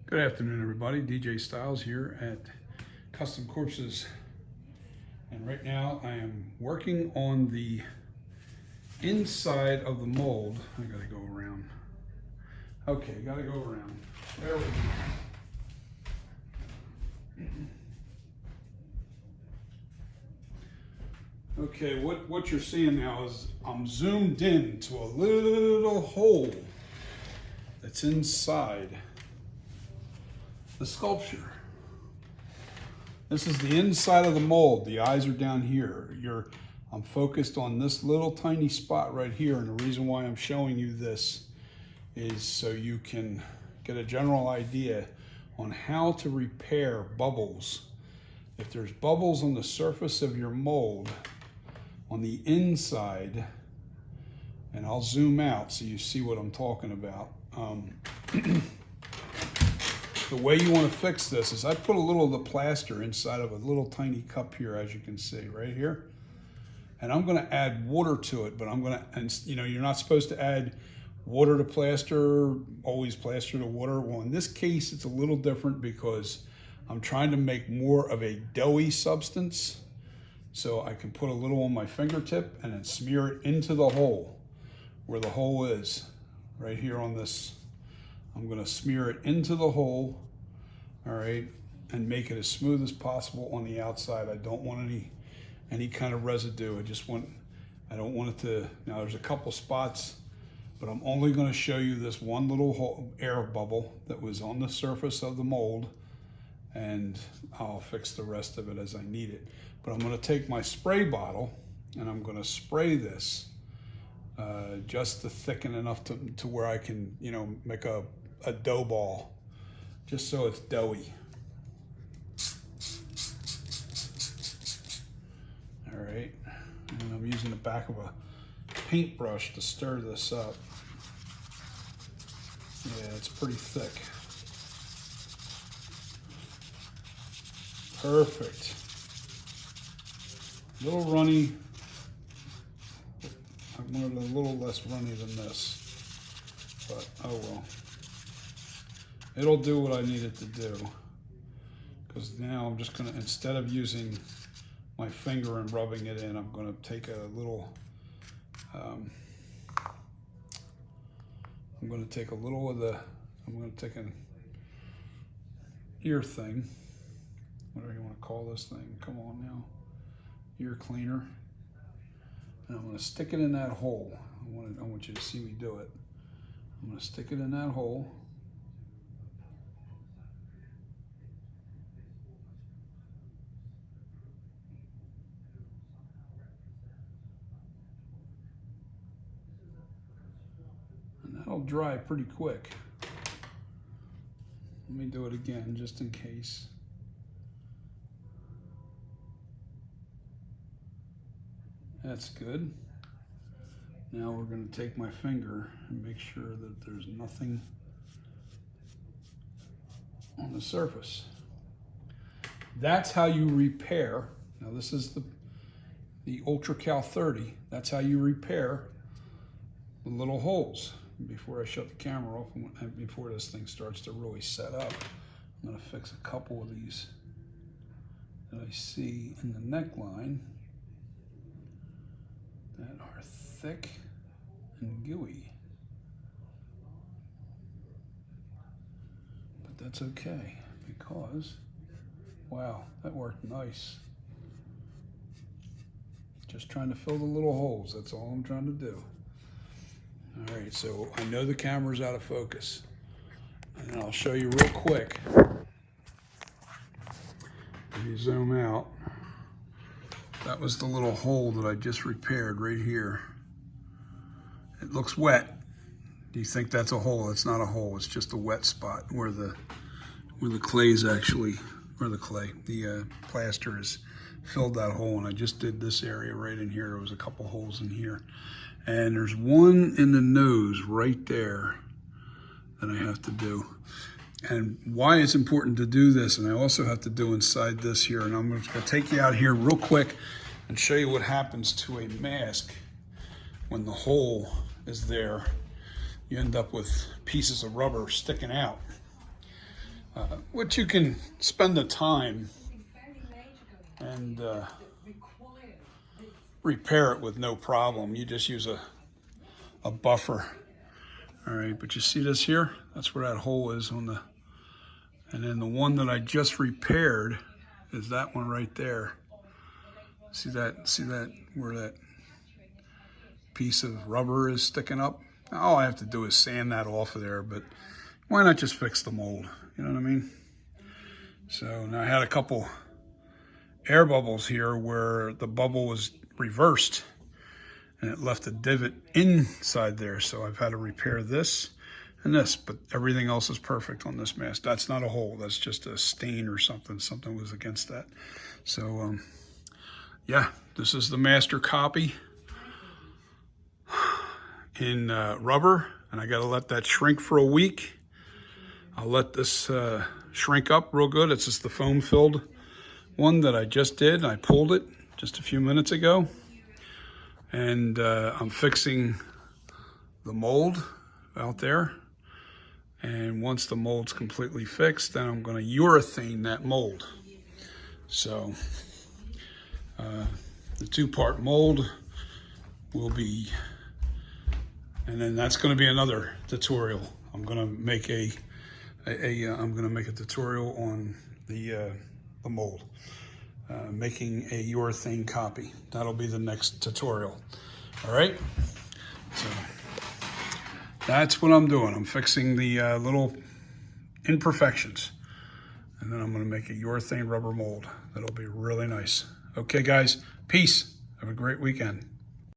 Good afternoon, everybody. DJ Styles here at Custom Corpses. And right now I am working on the inside of the mold. I gotta go around. Okay, gotta go around. There we go. Okay, what you're seeing now is I'm zoomed in to a little hole that's inside the sculpture. This is the inside of the mold. The eyes are down here. I'm focused on this little tiny spot right here, and the reason why I'm showing you this is so you can get a general idea on how to repair bubbles. If there's bubbles on the surface of your mold on the inside, and I'll zoom out so you see what I'm talking about. The way you want to fix this is I put a little of the plaster inside of a little tiny cup here, as you can see right here. And I'm going to add water to it, but I'm going to, and you know, you're not supposed to add water to plaster, always plaster to water. Well, in this case, it's a little different because I'm trying to make more of a doughy substance. So I can put a little on my fingertip and then smear it into the hole where the hole is right here on this. I'm going to smear it into the hole, all right, and make it as smooth as possible on the outside. I don't want any kind of residue. I don't want it to, now there's a couple spots, but I'm only going to show you this one little air bubble that was on the surface of the mold, and I'll fix the rest of it as I need it. But I'm going to take my spray bottle and I'm going to spray this just to thicken enough to where I can, you know, make a dough ball, just so it's doughy. All right, and I'm using the back of a paintbrush to stir this up. Yeah, it's pretty thick. Perfect. A little runny. I wanted a little less runny than this, but oh well. It'll do what I need it to do. Because now I'm just gonna, instead of using my finger and rubbing it in, I'm gonna take a little, I'm gonna take a little of the, I'm gonna take an ear thing, whatever you wanna call this thing, come on now, ear cleaner. And I'm gonna stick it in that hole. I want you to see me do it. I'm gonna stick it in that hole. And that'll dry pretty quick. Let me do it again, just in case. That's good. Now we're going to take my finger and make sure that there's nothing on the surface. That's how you repair. Now this is the Ultra Cal 30. That's how you repair the little holes. Before I shut the camera off and before this thing starts to really set up, I'm going to fix a couple of these that I see in the neckline that are thick and gooey. But that's okay because, wow, that worked nice. Just trying to fill the little holes, that's all I'm trying to do. All right, so I know the camera's out of focus, and I'll show you real quick. If you zoom out, that was the little hole that I just repaired right here. It looks wet. Do you think that's a hole? It's not a hole, it's just a wet spot where the clay's actually, or the plaster has filled that hole, and I just did this area right in here. There was a couple holes in here. And there's one in the nose right there that I have to do. And why it's important to do this, and I also have to do inside this here, and I'm going to take you out here real quick and show you what happens to a mask when the hole is there. You end up with pieces of rubber sticking out. which you can spend the time and repair it with no problem. You just use a buffer. All right, but you see this here? That's where that hole is on the, and then the one that I just repaired is that one right there. See that where that piece of rubber is sticking up? All I have to do is sand that off of there, but why not just fix the mold? You know what I mean? So now I had a couple air bubbles here where the bubble was reversed and it left a divot inside there. So I've had to repair this and this, but everything else is perfect on this mask. That's not a hole, that's just a stain or something. Something was against that. So yeah, this is the master copy in rubber, and I gotta let that shrink for a week. I'll let this shrink up real good. It's just the foam filled one that I just did. I pulled it just a few minutes ago. And I'm fixing the mold out there. And once the mold's completely fixed, then I'm gonna urethane that mold. So the 2-part mold will be, and then that's gonna be another tutorial. I'm gonna make a tutorial on the mold. Making a urethane copy. That'll be the next tutorial. All right, so that's what I'm doing. I'm fixing the little imperfections, and then I'm going to make a urethane rubber mold. That'll be really nice. Okay, guys, peace. Have a great weekend.